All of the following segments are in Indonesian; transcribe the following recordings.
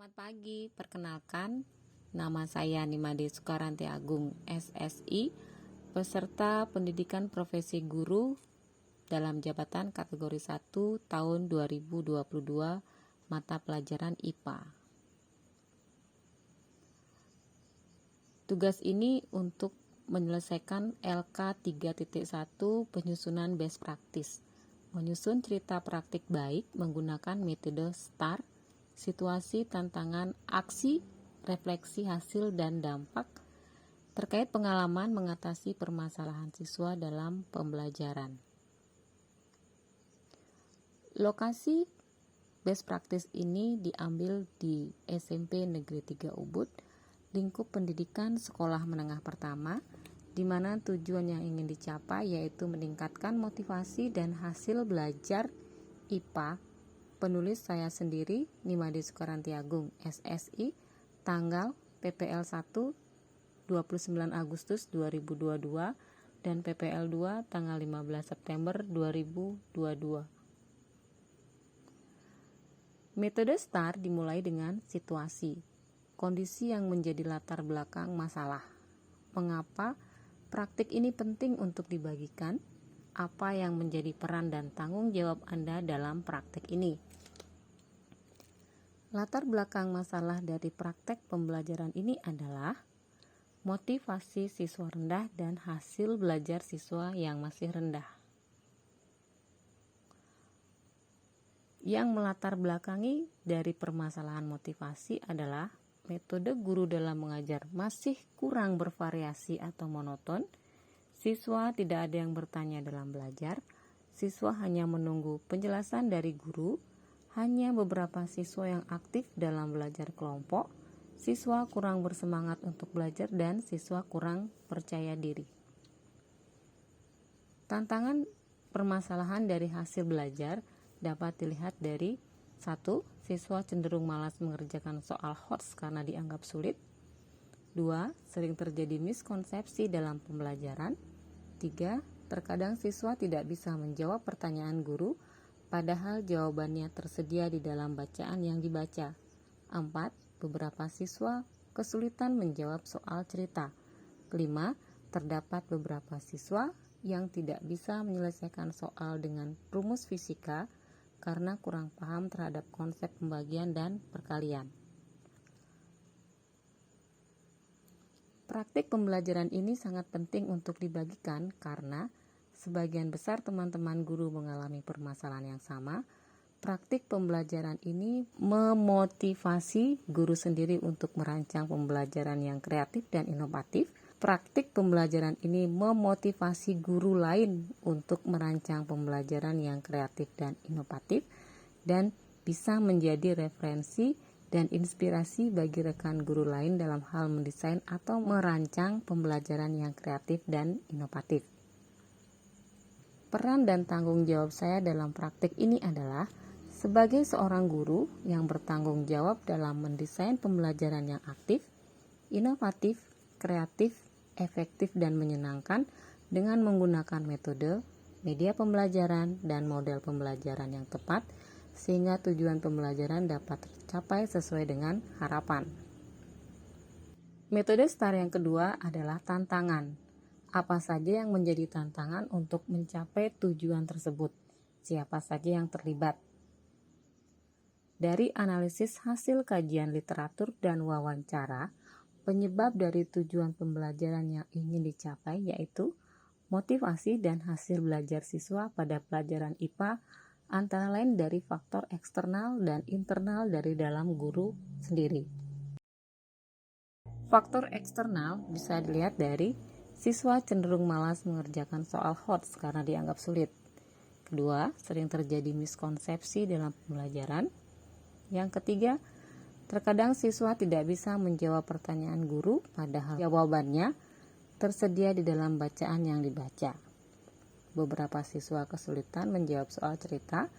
Selamat pagi, perkenalkan nama saya Nimade Sukaranti Agung, SSI, peserta pendidikan profesi guru dalam jabatan kategori 1 tahun 2022 mata pelajaran IPA. Tugas ini untuk menyelesaikan LK 3.1 penyusunan best practice, menyusun cerita praktik baik menggunakan metode STAR, situasi, tantangan, aksi, refleksi hasil dan dampak terkait pengalaman mengatasi permasalahan siswa dalam pembelajaran. Lokasi best practice ini diambil di SMP Negeri 3 Ubud, lingkup pendidikan sekolah menengah pertama, di mana tujuan yang ingin dicapai yaitu meningkatkan motivasi dan hasil belajar IPA. Penulis saya sendiri, Nimade Sukaranti Agung, SSI, tanggal PPL 1 29 Agustus 2022 dan PPL 2 tanggal 15 September 2022. Metode STAR dimulai dengan situasi, kondisi yang menjadi latar belakang masalah. Mengapa praktik ini penting untuk dibagikan? Apa yang menjadi peran dan tanggung jawab Anda dalam praktik ini? Latar belakang masalah dari praktek pembelajaran ini adalah motivasi siswa rendah dan hasil belajar siswa yang masih rendah. Yang melatar belakangi dari permasalahan motivasi adalah metode guru dalam mengajar masih kurang bervariasi atau monoton. Siswa tidak ada yang bertanya dalam belajar. Siswa hanya menunggu penjelasan dari guru. Hanya beberapa siswa yang aktif dalam belajar kelompok, siswa kurang bersemangat untuk belajar, dan siswa kurang percaya diri. Tantangan permasalahan dari hasil belajar dapat dilihat dari 1. Siswa cenderung malas mengerjakan soal HOTS karena dianggap sulit. 2. Sering terjadi miskonsepsi dalam pembelajaran. 3. Terkadang siswa tidak bisa menjawab pertanyaan guru padahal jawabannya tersedia di dalam bacaan yang dibaca. 4. Beberapa siswa kesulitan menjawab soal cerita. 5. Terdapat beberapa siswa yang tidak bisa menyelesaikan soal dengan rumus fisika karena kurang paham terhadap konsep pembagian dan perkalian. Praktik pembelajaran ini sangat penting untuk dibagikan karena sebagian besar teman-teman guru mengalami permasalahan yang sama. Praktik pembelajaran ini memotivasi guru sendiri untuk merancang pembelajaran yang kreatif dan inovatif. Praktik pembelajaran ini memotivasi guru lain untuk merancang pembelajaran yang kreatif dan inovatif dan bisa menjadi referensi dan inspirasi bagi rekan guru lain dalam hal mendesain atau merancang pembelajaran yang kreatif dan inovatif. Peran dan tanggung jawab saya dalam praktik ini adalah sebagai seorang guru yang bertanggung jawab dalam mendesain pembelajaran yang aktif, inovatif, kreatif, efektif, dan menyenangkan dengan menggunakan metode, media pembelajaran, dan model pembelajaran yang tepat sehingga tujuan pembelajaran dapat tercapai sesuai dengan harapan. Metode STAR yang kedua adalah tantangan. Apa saja yang menjadi tantangan untuk mencapai tujuan tersebut? Siapa saja yang terlibat? Dari analisis hasil kajian literatur dan wawancara, penyebab dari tujuan pembelajaran yang ingin dicapai yaitu motivasi dan hasil belajar siswa pada pelajaran IPA antara lain dari faktor eksternal dan internal dari dalam guru sendiri. Faktor eksternal bisa dilihat dari siswa cenderung malas mengerjakan soal HOTS karena dianggap sulit. Kedua, sering terjadi miskonsepsi dalam pembelajaran. Yang ketiga, terkadang siswa tidak bisa menjawab pertanyaan guru padahal jawabannya tersedia di dalam bacaan yang dibaca. Beberapa siswa kesulitan menjawab soal cerita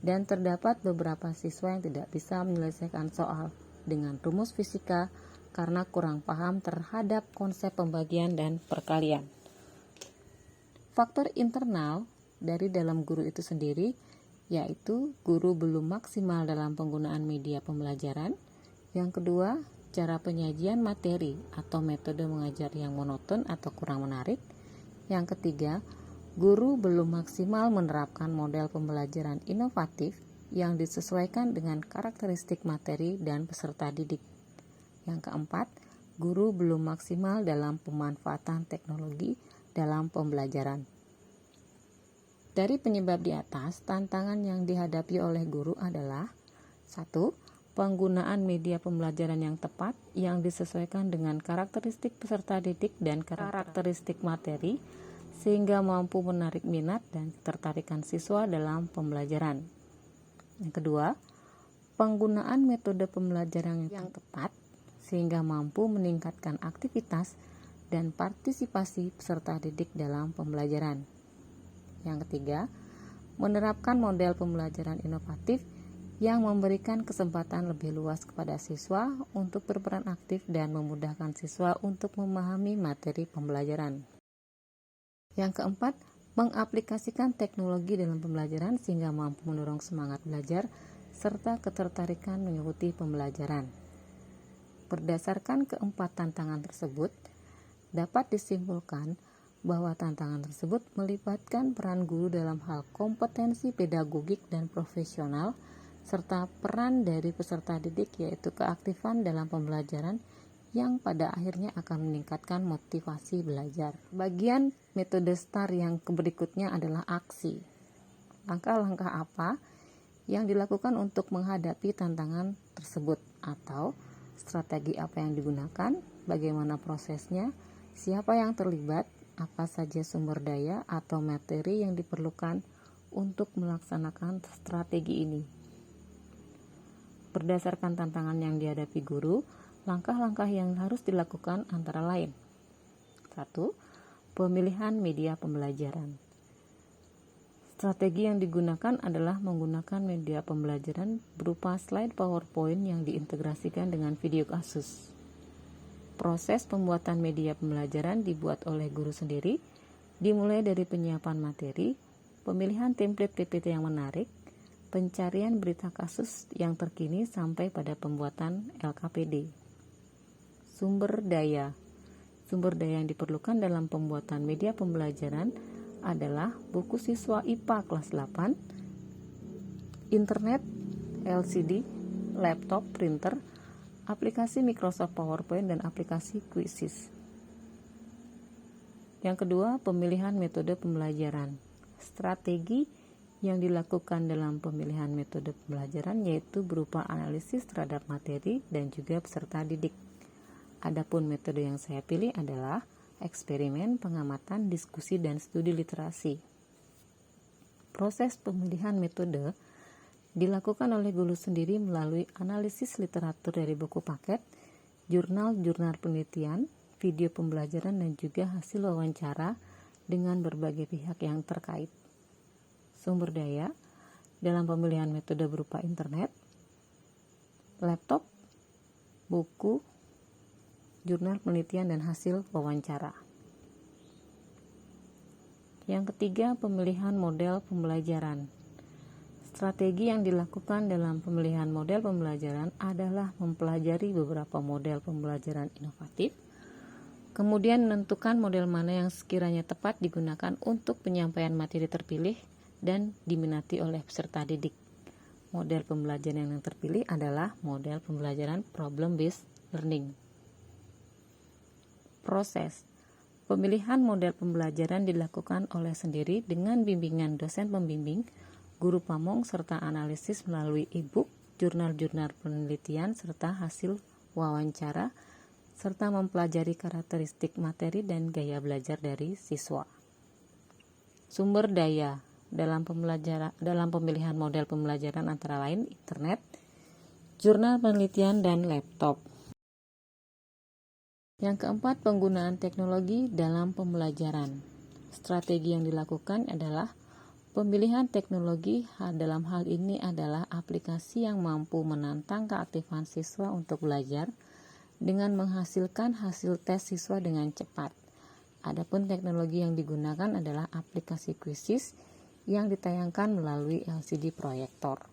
dan terdapat beberapa siswa yang tidak bisa menyelesaikan soal dengan rumus fisika karena kurang paham terhadap konsep pembagian dan perkalian. Faktor internal dari dalam guru itu sendiri yaitu guru belum maksimal dalam penggunaan media pembelajaran, Yang kedua, cara penyajian materi atau metode mengajar yang monoton atau kurang menarik. Yang ketiga, guru belum maksimal menerapkan model pembelajaran inovatif yang disesuaikan dengan karakteristik materi dan peserta didik. Yang keempat, guru belum maksimal dalam pemanfaatan teknologi dalam pembelajaran. Dari penyebab di atas, tantangan yang dihadapi oleh guru adalah 1. Penggunaan media pembelajaran yang tepat yang disesuaikan dengan karakteristik peserta didik dan karakteristik materi sehingga mampu menarik minat dan ketertarikan siswa dalam pembelajaran. Yang kedua, penggunaan metode pembelajaran yang tepat sehingga mampu meningkatkan aktivitas dan partisipasi peserta didik dalam pembelajaran. Yang ketiga, menerapkan model pembelajaran inovatif yang memberikan kesempatan lebih luas kepada siswa untuk berperan aktif dan memudahkan siswa untuk memahami materi pembelajaran. Yang keempat, mengaplikasikan teknologi dalam pembelajaran sehingga mampu mendorong semangat belajar serta ketertarikan mengikuti pembelajaran. Berdasarkan keempat tantangan tersebut, dapat disimpulkan bahwa tantangan tersebut melibatkan peran guru dalam hal kompetensi pedagogik dan profesional serta peran dari peserta didik yaitu keaktifan dalam pembelajaran yang pada akhirnya akan meningkatkan motivasi belajar. Bagian metode STAR yang berikutnya adalah aksi. Langkah-langkah apa yang dilakukan untuk menghadapi tantangan tersebut atau strategi apa yang digunakan, bagaimana prosesnya, siapa yang terlibat, apa saja sumber daya atau materi yang diperlukan untuk melaksanakan strategi ini. Berdasarkan tantangan yang dihadapi guru, langkah-langkah yang harus dilakukan antara lain. 1. Pemilihan media pembelajaran. Strategi yang digunakan adalah menggunakan media pembelajaran berupa slide PowerPoint yang diintegrasikan dengan video kasus. Proses pembuatan media pembelajaran dibuat oleh guru sendiri, dimulai dari penyiapan materi, pemilihan template PPT yang menarik, pencarian berita kasus yang terkini sampai pada pembuatan LKPD. Sumber daya yang diperlukan dalam pembuatan media pembelajaran adalah buku siswa IPA kelas 8, internet, LCD, laptop, printer, aplikasi Microsoft PowerPoint, dan aplikasi Quizzes. Yang kedua, pemilihan metode pembelajaran. Strategi yang dilakukan dalam pemilihan metode pembelajaran yaitu berupa analisis terhadap materi dan juga peserta didik. Adapun metode yang saya pilih adalah eksperimen, pengamatan, diskusi, dan studi literasi. Proses pemilihan metode dilakukan oleh guru sendiri melalui analisis literatur dari buku paket, jurnal-jurnal penelitian, video pembelajaran, dan juga hasil wawancara dengan berbagai pihak yang terkait. Sumber daya dalam pemilihan metode berupa internet, laptop, buku, jurnal penelitian, dan hasil wawancara. Yang ketiga, pemilihan model pembelajaran. Strategi yang dilakukan dalam pemilihan model pembelajaran adalah mempelajari beberapa model pembelajaran inovatif, kemudian menentukan model mana yang sekiranya tepat digunakan untuk penyampaian materi terpilih dan diminati oleh peserta didik. Model pembelajaran yang terpilih adalah model pembelajaran problem-based learning. Proses pemilihan model pembelajaran dilakukan oleh sendiri dengan bimbingan dosen pembimbing, guru pamong, serta analisis melalui e-book, jurnal-jurnal penelitian, serta hasil wawancara, serta mempelajari karakteristik materi dan gaya belajar dari siswa. Sumber daya dalam pemilihan model pembelajaran antara lain internet, jurnal penelitian, dan laptop. Yang keempat, penggunaan teknologi dalam pembelajaran. Strategi yang dilakukan adalah pemilihan teknologi. Dalam hal ini adalah aplikasi yang mampu menantang keaktifan siswa untuk belajar dengan menghasilkan hasil tes siswa dengan cepat. Adapun teknologi yang digunakan adalah aplikasi Quizzes yang ditayangkan melalui LCD proyektor.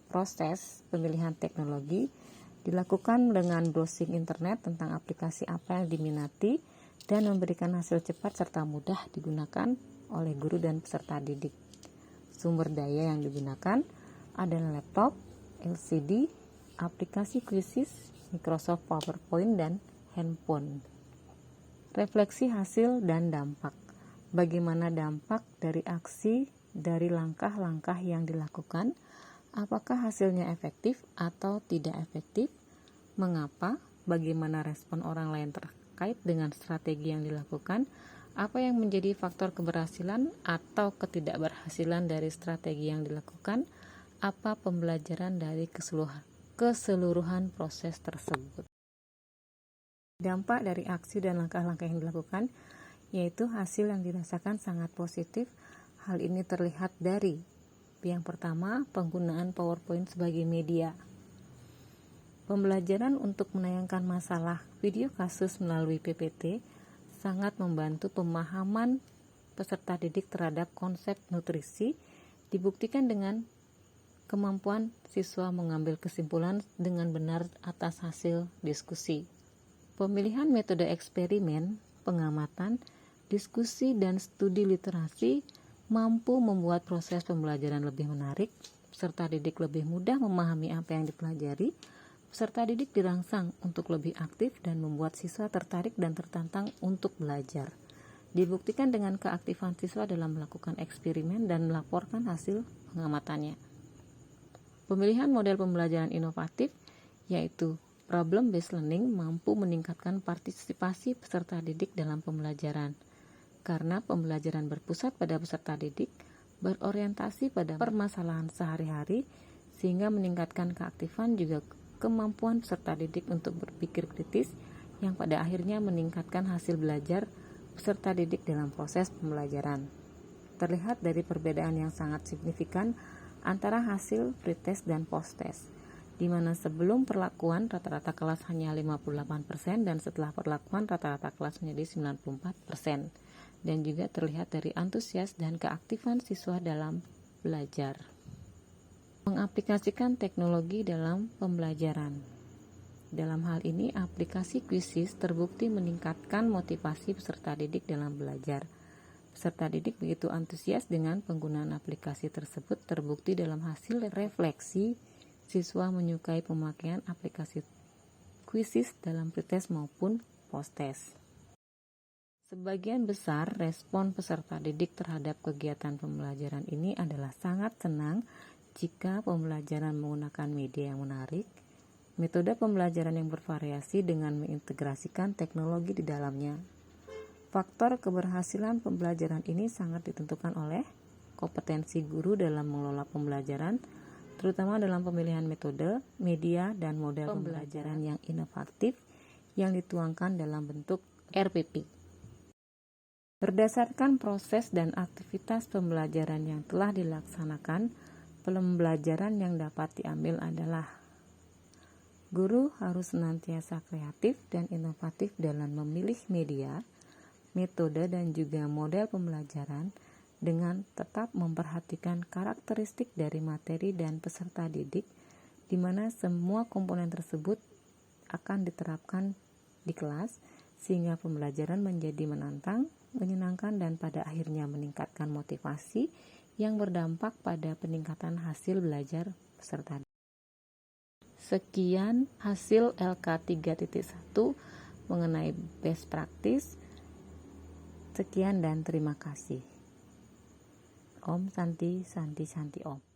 Proses pemilihan teknologi Dilakukan dengan browsing internet tentang aplikasi apa yang diminati dan memberikan hasil cepat serta mudah digunakan oleh guru dan peserta didik. Sumber daya yang digunakan adalah laptop, LCD, aplikasi Quizzes, Microsoft PowerPoint, dan handphone. Refleksi hasil dan dampak. Bagaimana dampak dari aksi dari langkah-langkah yang dilakukan? Apakah hasilnya efektif atau tidak efektif? Mengapa? Bagaimana respon orang lain terkait dengan strategi yang dilakukan? Apa yang menjadi faktor keberhasilan atau ketidakberhasilan dari strategi yang dilakukan? Apa pembelajaran dari keseluruhan proses tersebut? Dampak dari aksi dan langkah-langkah yang dilakukan, yaitu hasil yang dirasakan sangat positif. Hal ini terlihat dari yang pertama, penggunaan PowerPoint sebagai media. Pembelajaran untuk menayangkan masalah video kasus melalui PPT sangat membantu pemahaman peserta didik terhadap konsep nutrisi, dibuktikan dengan kemampuan siswa mengambil kesimpulan dengan benar atas hasil diskusi. Pemilihan metode eksperimen, pengamatan, diskusi, dan studi literasi mampu membuat proses pembelajaran lebih menarik, peserta didik lebih mudah memahami apa yang dipelajari, peserta didik dirangsang untuk lebih aktif dan membuat siswa tertarik dan tertantang untuk belajar. Dibuktikan dengan keaktifan siswa dalam melakukan eksperimen dan melaporkan hasil pengamatannya. Pemilihan model pembelajaran inovatif, yaitu problem-based learning, mampu meningkatkan partisipasi peserta didik dalam pembelajaran. Karena pembelajaran berpusat pada peserta didik, berorientasi pada permasalahan sehari-hari, sehingga meningkatkan keaktifan juga kemampuan peserta didik untuk berpikir kritis, yang pada akhirnya meningkatkan hasil belajar peserta didik dalam proses pembelajaran. Terlihat dari perbedaan yang sangat signifikan antara hasil pretest dan post-test, di mana sebelum perlakuan rata-rata kelas hanya 58% dan setelah perlakuan rata-rata kelas menjadi 94%. Dan juga terlihat dari antusias dan keaktifan siswa dalam belajar. Mengaplikasikan teknologi dalam pembelajaran. Dalam hal ini, aplikasi Quizzes terbukti meningkatkan motivasi peserta didik dalam belajar. Peserta didik begitu antusias dengan penggunaan aplikasi tersebut, terbukti dalam hasil refleksi siswa menyukai pemakaian aplikasi Quizzes dalam pretest maupun post-test. Sebagian besar respon peserta didik terhadap kegiatan pembelajaran ini adalah sangat senang jika pembelajaran menggunakan media yang menarik, metode pembelajaran yang bervariasi dengan mengintegrasikan teknologi di dalamnya. Faktor keberhasilan pembelajaran ini sangat ditentukan oleh kompetensi guru dalam mengelola pembelajaran, terutama dalam pemilihan metode, media, dan model pembelajaran yang inovatif yang dituangkan dalam bentuk RPP. Berdasarkan proses dan aktivitas pembelajaran yang telah dilaksanakan, pembelajaran yang dapat diambil adalah guru harus senantiasa kreatif dan inovatif dalam memilih media, metode, dan juga model pembelajaran dengan tetap memperhatikan karakteristik dari materi dan peserta didik, di mana semua komponen tersebut akan diterapkan di kelas sehingga pembelajaran menjadi menantang, menyenangkan, dan pada akhirnya meningkatkan motivasi yang berdampak pada peningkatan hasil belajar peserta. Sekian hasil LK 3.1 mengenai best practice. Sekian dan terima kasih. Om Santi Santi Santi Om.